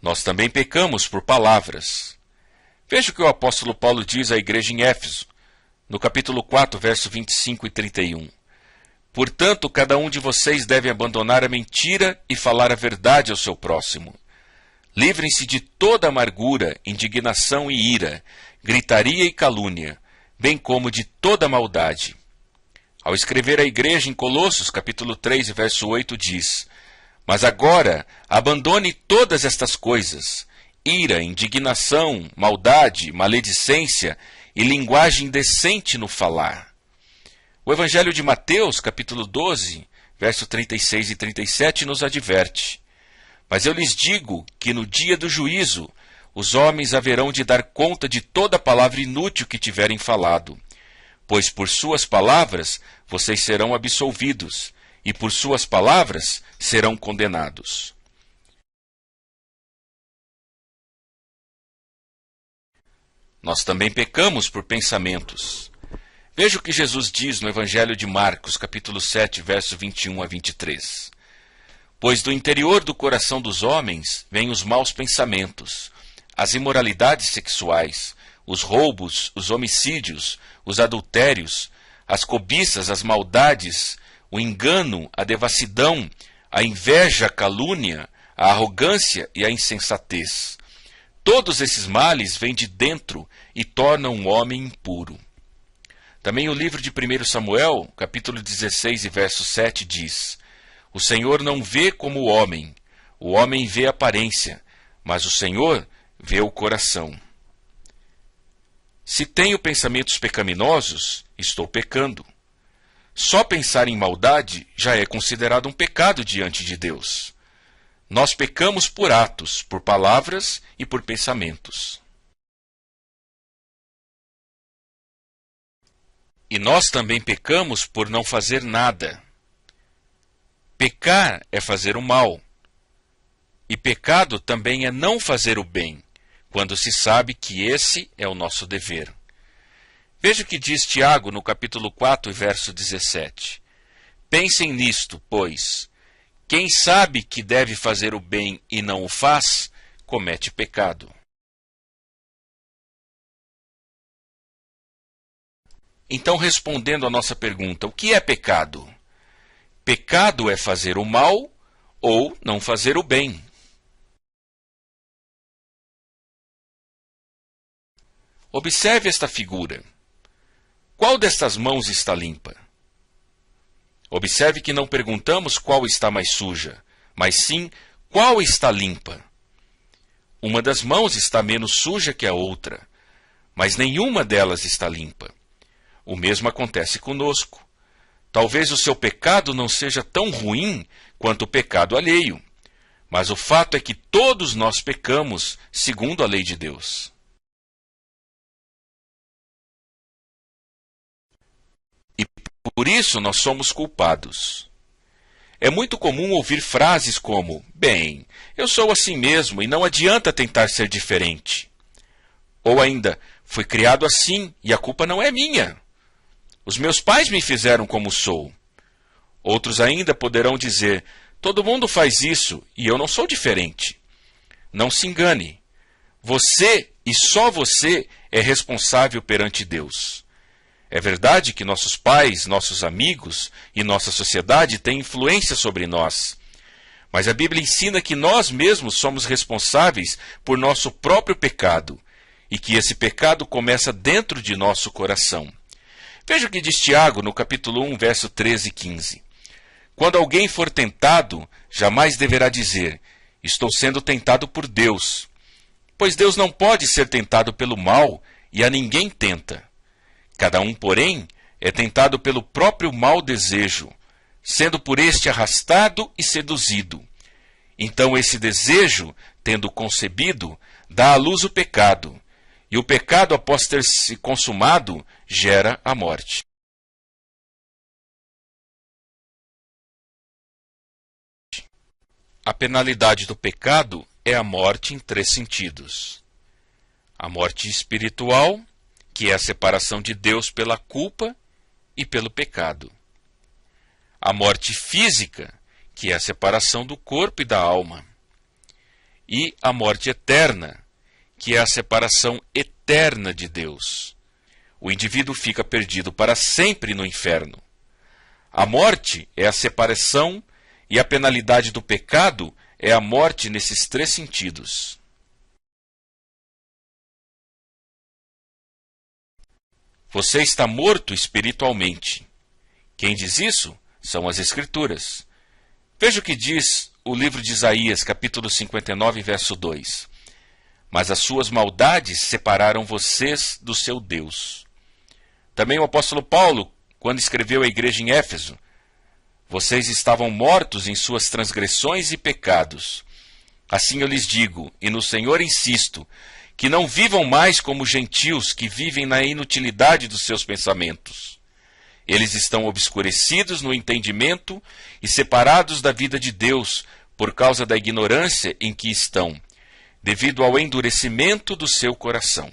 Nós também pecamos por palavras. Veja o que o apóstolo Paulo diz à igreja em Éfeso, no capítulo 4, verso 25 e 31. Portanto, cada um de vocês deve abandonar a mentira e falar a verdade ao seu próximo. Livrem-se de toda amargura, indignação e ira, gritaria e calúnia, bem como de toda maldade. Ao escrever à igreja em Colossos, capítulo 3, verso 8, diz: Mas agora abandone todas estas coisas, ira, indignação, maldade, maledicência e linguagem indecente no falar. O Evangelho de Mateus, capítulo 12, verso 36 e 37, nos adverte: Mas eu lhes digo que no dia do juízo os homens haverão de dar conta de toda palavra inútil que tiverem falado, pois por suas palavras vocês serão absolvidos, e por suas palavras serão condenados. Nós também pecamos por pensamentos. Veja o que Jesus diz no Evangelho de Marcos, capítulo 7, verso 21 a 23. Pois do interior do coração dos homens vêm os maus pensamentos, as imoralidades sexuais, os roubos, os homicídios, os adultérios, as cobiças, as maldades, o engano, a devassidão, a inveja, a calúnia, a arrogância e a insensatez. Todos esses males vêm de dentro e tornam um homem impuro. Também o livro de 1 Samuel, capítulo 16 e verso 7 diz: O Senhor não vê como o homem vê a aparência, mas o Senhor vê o coração. Se tenho pensamentos pecaminosos, estou pecando. Só pensar em maldade já é considerado um pecado diante de Deus. Nós pecamos por atos, por palavras e por pensamentos. E nós também pecamos por não fazer nada. Pecar é fazer o mal. E pecado também é não fazer o bem, quando se sabe que esse é o nosso dever. Veja o que diz Tiago no capítulo 4, verso 17. Pensem nisto, pois: quem sabe que deve fazer o bem e não o faz, comete pecado. Então, respondendo à nossa pergunta, o que é pecado? Pecado é fazer o mal ou não fazer o bem. Observe esta figura. Qual destas mãos está limpa? Observe que não perguntamos qual está mais suja, mas sim qual está limpa. Uma das mãos está menos suja que a outra, mas nenhuma delas está limpa. O mesmo acontece conosco. Talvez o seu pecado não seja tão ruim quanto o pecado alheio, mas o fato é que todos nós pecamos segundo a lei de Deus. E por isso nós somos culpados. É muito comum ouvir frases como: bem, eu sou assim mesmo e não adianta tentar ser diferente. Ou ainda: fui criado assim e a culpa não é minha. Os meus pais me fizeram como sou. Outros ainda poderão dizer: todo mundo faz isso e eu não sou diferente. Não se engane. Você e só você é responsável perante Deus. É verdade que nossos pais, nossos amigos e nossa sociedade têm influência sobre nós. Mas a Bíblia ensina que nós mesmos somos responsáveis por nosso próprio pecado e que esse pecado começa dentro de nosso coração. Veja o que diz Tiago no capítulo 1, verso 13 e 15. Quando alguém for tentado, jamais deverá dizer: estou sendo tentado por Deus. Pois Deus não pode ser tentado pelo mal e a ninguém tenta. Cada um, porém, é tentado pelo próprio mau desejo, sendo por este arrastado e seduzido. Então esse desejo, tendo concebido, dá à luz o pecado, e o pecado, após ter se consumado, gera a morte. A penalidade do pecado é a morte em 3 sentidos. A morte espiritual, que é a separação de Deus pela culpa e pelo pecado. A morte física, que é a separação do corpo e da alma. e a morte eterna, que é a separação eterna de Deus. O indivíduo fica perdido para sempre no inferno. A morte é a separação e a penalidade do pecado é a morte nesses três sentidos. Você está morto espiritualmente. Quem diz isso são as Escrituras. Veja o que diz o livro de Isaías, capítulo 59, verso 2. Mas as suas maldades separaram vocês do seu Deus. Também o apóstolo Paulo, quando escreveu à igreja em Éfeso, vocês estavam mortos em suas transgressões e pecados. Assim eu lhes digo, e no Senhor insisto, que não vivam mais como gentios que vivem na inutilidade dos seus pensamentos. Eles estão obscurecidos no entendimento e separados da vida de Deus por causa da ignorância em que estão, devido ao endurecimento do seu coração.